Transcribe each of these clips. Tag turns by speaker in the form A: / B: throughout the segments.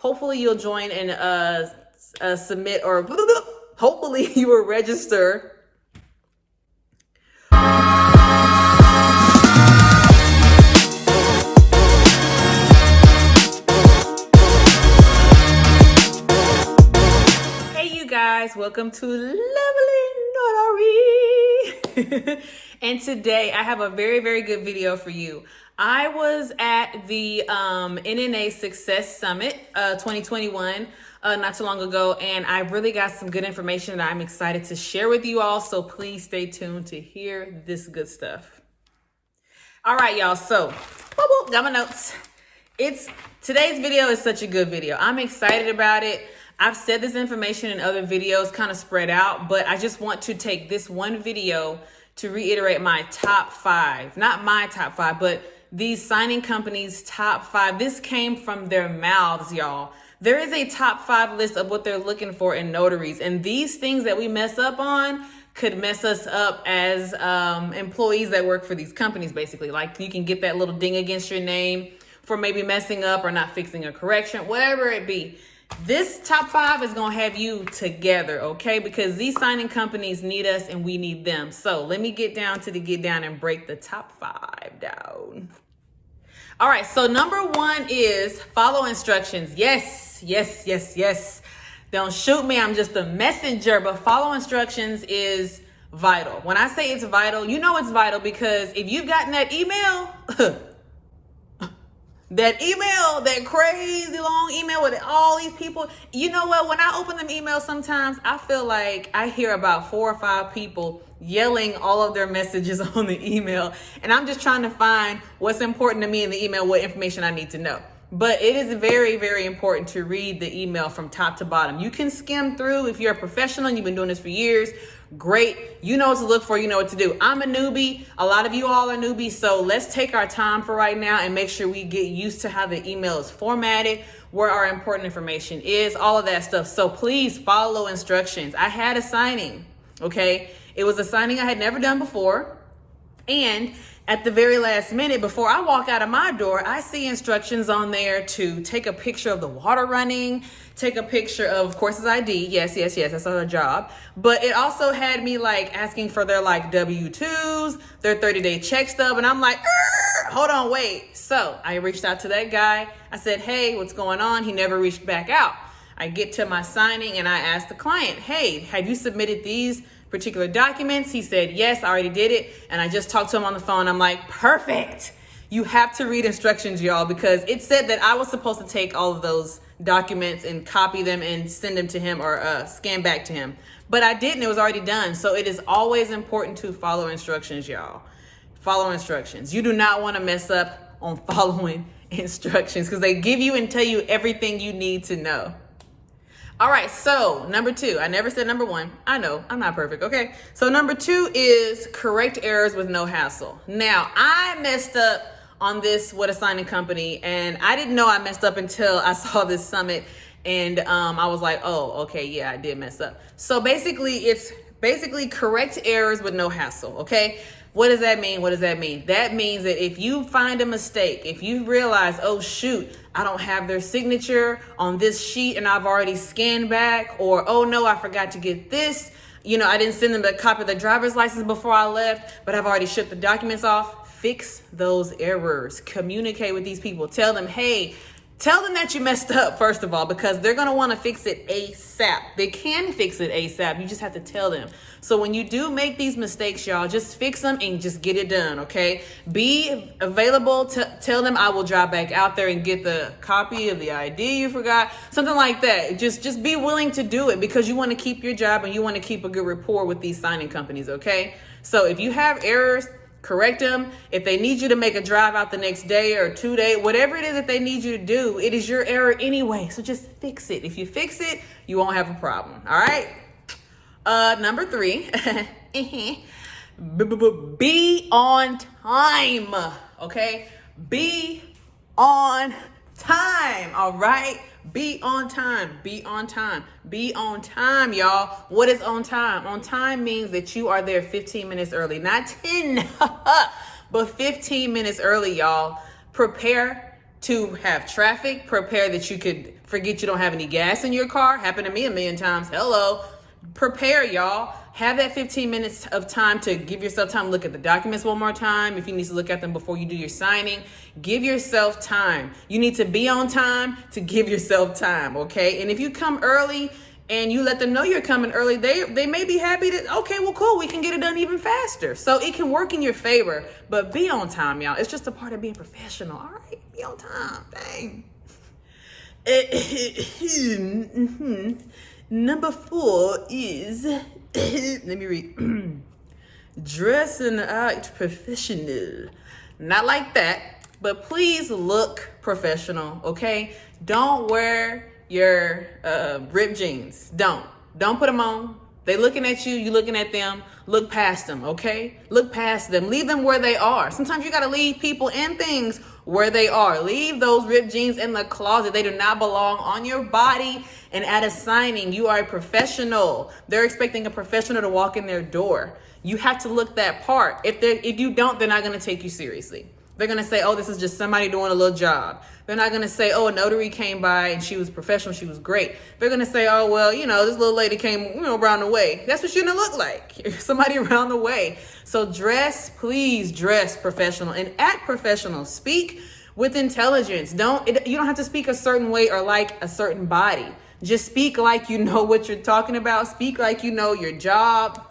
A: Hopefully you'll join and submit, or hopefully you will register. Hey you guys, welcome to LoveLee Notary. And today I have a very, very good video for you. I was at the NNA Success Summit 2021 not too long ago, and I really got some good information that I'm excited to share with you all. So please stay tuned to hear this good stuff. All right, y'all. So, got my notes. Today's video is such a good video. I'm excited about it. I've said this information in other videos, kind of spread out, but I just want to take this one video to reiterate my top 5, not my top 5, but these signing companies' top 5. This came from their mouths, y'all. There is a top 5 list of what they're looking for in notaries. And these things that we mess up on could mess us up as employees that work for these companies, basically. Like, you can get that little ding against your name for maybe messing up or not fixing a correction, whatever it be. This top 5 is going to have you together, okay? Because these signing companies need us and we need them. So let me get down and break the top 5 down. All right, so number 1 is follow instructions. Yes. Don't shoot me, I'm just a messenger, but follow instructions is vital. When I say it's vital, you know it's vital because if you've gotten that email, that crazy long email with all these people, you know what? When I open them emails, sometimes I feel like I hear about 4 or 5 people yelling all of their messages on the email. And I'm just trying to find what's important to me in the email, what information I need to know. But it is very, very important to read the email from top to bottom. You can skim through if you're a professional and you've been doing this for years. Great. You know what to look for. You know what to do. I'm a newbie. A lot of you all are newbies. So let's take our time for right now and make sure we get used to how the email is formatted, where our important information is, all of that stuff. So please follow instructions. I had a signing. Okay. It was a signing I had never done before. And at the very last minute, before I walk out of my door, I see instructions on there to take a picture of the water running, take a picture of course, his ID. Yes, that's our job. But it also had me like asking for their like W-2s, their 30-day check stub. And I'm like, hold on, wait. So I reached out to that guy. I said, hey, what's going on? He never reached back out. I get to my signing and I asked the client, hey, have you submitted these particular documents? He said, yes, I already did it. And I just talked to him on the phone. I'm like, perfect. You have to read instructions, y'all, because it said that I was supposed to take all of those documents and copy them and send them to him or scan back to him. But I didn't. It was already done. So it is always important to follow instructions, y'all. Follow instructions. You do not want to mess up on following instructions because they give you and tell you everything you need to know. All right, so number 2, I never said number 1. I know, I'm not perfect, okay? So number 2 is correct errors with no hassle. Now, I messed up on this with a signing company, and I didn't know I messed up until I saw this summit, and I was like, oh, okay, yeah, I did mess up. So it's correct errors with no hassle, okay? What does that mean? That means that if you find a mistake, if you realize, oh, shoot, I don't have their signature on this sheet and I've already scanned back, or, oh, no, I forgot to get this. You know, I didn't send them a copy of the driver's license before I left, but I've already shipped the documents off. Fix those errors. Communicate with these people. Tell them, hey, tell them that you messed up, first of all, because they're going to want to fix it ASAP. They can fix it ASAP. You just have to tell them. So when you do make these mistakes, y'all, just fix them and just get it done, okay? Be available to tell them I will drive back out there and get the copy of the ID you forgot, something like that. Just be willing to do it because you want to keep your job and you want to keep a good rapport with these signing companies, okay? So if you have errors, correct them. If they need you to make a drive out the next day or 2 days, whatever it is that they need you to do, it is your error anyway. So just fix it. If you fix it, you won't have a problem. All right. Number 3, be on time. Okay. Be on time. All right. Be on time. Be on time. Be on time, y'all. What is on time? On time means that you are there 15 minutes early, not 10, but 15 minutes early, y'all. Prepare to have traffic, prepare that you could forget you don't have any gas in your car. Happened to me a million times. Hello. Prepare, y'all. Have that 15 minutes of time to give yourself time to look at the documents one more time. If you need to look at them before you do your signing, give yourself time. You need to be on time to give yourself time, okay? And if you come early and you let them know you're coming early, they may be happy that, okay, well, cool, we can get it done even faster. So it can work in your favor, but be on time, y'all. It's just a part of being professional, all right? Be on time, dang. Number 4 is, let me read, dressing out professional. Not like that, but please look professional, okay? Don't wear your ripped jeans. Don't put them on. They looking at you, you looking at them. Look past them, okay? Look past them. Leave them where they are. Sometimes you gotta leave people and things where they are. Leave those ripped jeans in the closet. They do not belong on your body. And at a signing, you are a professional. They're expecting a professional to walk in their door. You have to look that part. If you don't, they're not gonna take you seriously. They're gonna say, oh, this is just somebody doing a little job. They're not gonna say, oh, a notary came by and she was professional, she was great. They're gonna say, oh, well, this little lady came, around the way. That's what you're gonna look like. Somebody around the way. So please dress professional and act professional. Speak with intelligence. You don't have to speak a certain way or like a certain body. Just speak like you know what you're talking about. Speak like you know your job.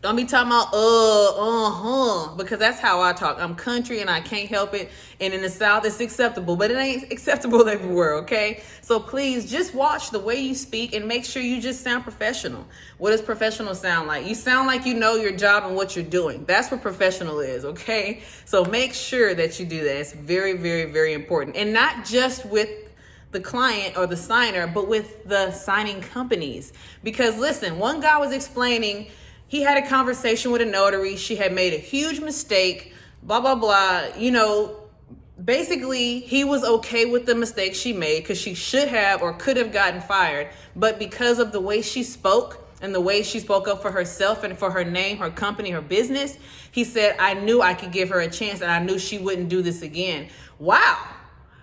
A: Don't be talking about, because that's how I talk. I'm country and I can't help it. And in the South, it's acceptable, but it ain't acceptable everywhere, okay? So please just watch the way you speak and make sure you just sound professional. What does professional sound like? You sound like you know your job and what you're doing. That's what professional is, okay? So make sure that you do that. It's very, very, very important. And not just with the client or the signer, but with the signing companies. Because listen, one guy was explaining, he had a conversation with a notary. She had made a huge mistake, blah, blah, blah. Basically, he was okay with the mistake she made because she should have or could have gotten fired. But because of the way she spoke and the way she spoke up for herself and for her name, her company, her business, he said, I knew I could give her a chance and I knew she wouldn't do this again. Wow.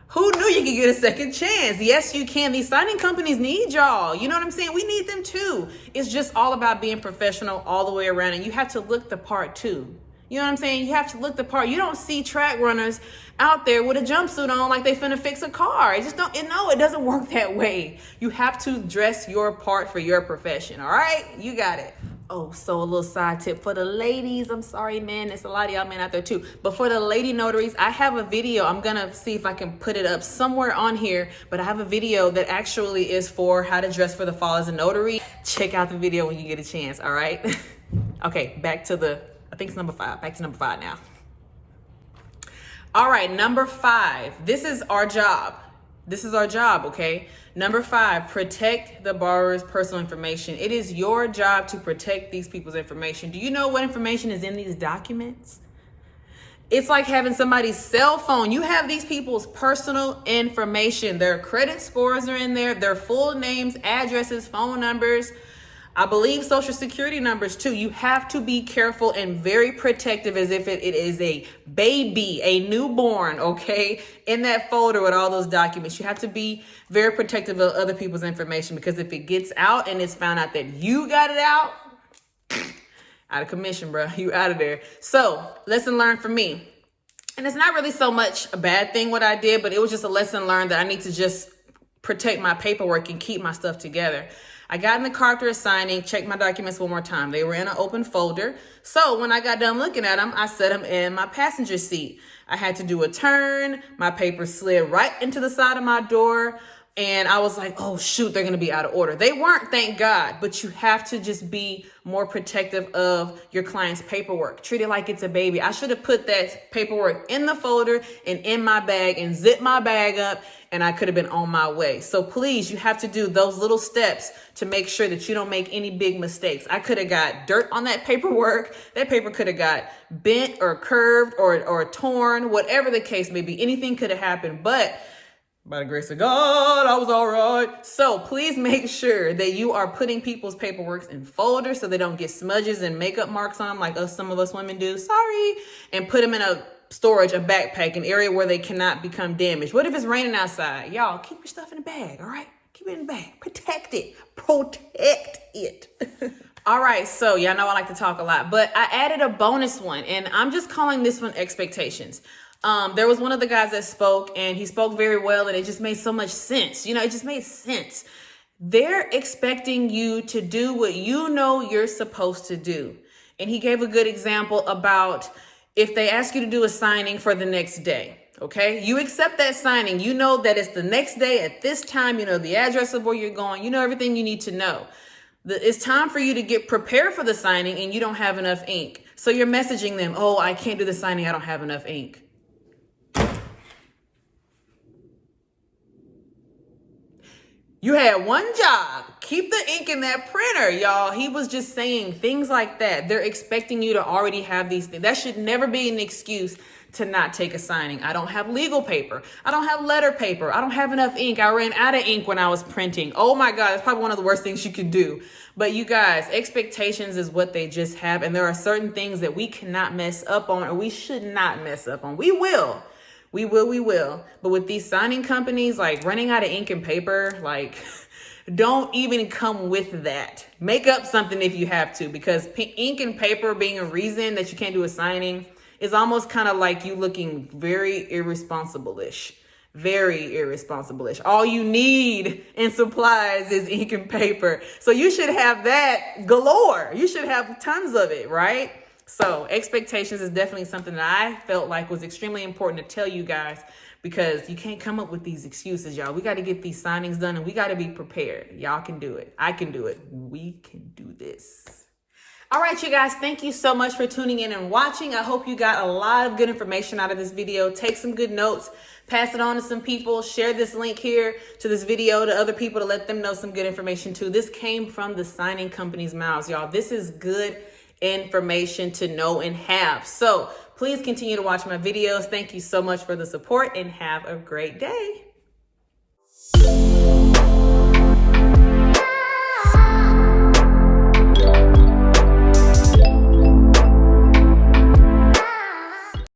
A: Who knew you could get a second chance? Yes, you can. These signing companies need y'all. You know what I'm saying? We need them too. It's just all about being professional all the way around. And you have to look the part too. You know what I'm saying? You have to look the part. You don't see track runners out there with a jumpsuit on like they finna fix a car. It doesn't work that way. You have to dress your part for your profession. All right? You got it. Oh, so a little side tip for the ladies. I'm sorry, man. There's a lot of y'all men out there too. But for the lady notaries, I have a video. I'm going to see if I can put it up somewhere on here. But I have a video that actually is for how to dress for the fall as a notary. Check out the video when you get a chance. All right. Okay. Back to I think it's number 5. Back to number 5 now. All right. Number 5. This is our job. Okay? Number 5, protect the borrower's personal information. It is your job to protect these people's information. Do you know what information is in these documents? It's like having somebody's cell phone. You have these people's personal information. Their credit scores are in there, their full names, addresses, phone numbers. I believe social security numbers too. You have to be careful and very protective as if it is a baby, a newborn, okay? In that folder with all those documents, you have to be very protective of other people's information because if it gets out and it's found out that you got it out of commission, bro, you out of there. So lesson learned for me. And it's not really so much a bad thing what I did, but it was just a lesson learned that I need to just protect my paperwork and keep my stuff together. I got in the car after a signing, checked my documents one more time. They were in an open folder. So when I got done looking at them, I set them in my passenger seat. I had to do a turn. My papers slid right into the side of my door. And I was like, oh, shoot, they're going to be out of order. They weren't, thank God. But you have to just be more protective of your client's paperwork. Treat it like it's a baby. I should have put that paperwork in the folder and in my bag and zipped my bag up, and I could have been on my way. So please, you have to do those little steps to make sure that you don't make any big mistakes. I could have got dirt on that paperwork. That paper could have got bent or curved or torn, whatever the case may be. Anything could have happened, but by the grace of God, I was all right. So please make sure that you are putting people's paperwork in folders so they don't get smudges and makeup marks on them like some of us women do. Sorry. And put them in a storage, a backpack, an area where they cannot become damaged? What if it's raining outside? Y'all, keep your stuff in the bag, all right? Keep it in the bag. Protect it. Protect it. All right, so y'all know I like to talk a lot, but I added a bonus one, and I'm just calling this one expectations. There was one of the guys that spoke, and he spoke very well, and it just made so much sense. You know, it just made sense. They're expecting you to do what you know you're supposed to do. And he gave a good example about if they ask you to do a signing for the next day, okay? You accept that signing. You know that it's the next day at this time. You know the address of where you're going. You know everything you need to know. It's time for you to get prepared for the signing, and you don't have enough ink. So you're messaging them, oh, I can't do the signing. I don't have enough ink. You had one job. Keep the ink in that printer, y'all. He was just saying things like that. They're expecting you to already have these things. That should never be an excuse to not take a signing. I don't have legal paper. I don't have letter paper. I don't have enough ink. I ran out of ink when I was printing. Oh my God, that's probably one of the worst things you can do. But you guys, expectations is what they just have. And there are certain things that we cannot mess up on, or we should not mess up on. We will. But with these signing companies, like running out of ink and paper, like don't even come with that. Make up something if you have to, because ink and paper being a reason that you can't do a signing is almost kind of like you looking very irresponsible-ish. Very irresponsible-ish. All you need in supplies is ink and paper. So you should have that galore. You should have tons of it, right? So expectations is definitely something that I felt like was extremely important to tell you guys, because you can't come up with these excuses, y'all. We got to get these signings done, and we got to be prepared. Y'all can do it. I can do it. We can do this. All right, you guys, thank you so much for tuning in and watching. I hope you got a lot of good information out of this video. Take some good notes, pass it on to some people, share this link here to this video to other people to let them know some good information too. This came from the signing company's mouths, y'all. This is good information to know and have. So please continue to watch my videos. Thank you so much for the support, and have a great day.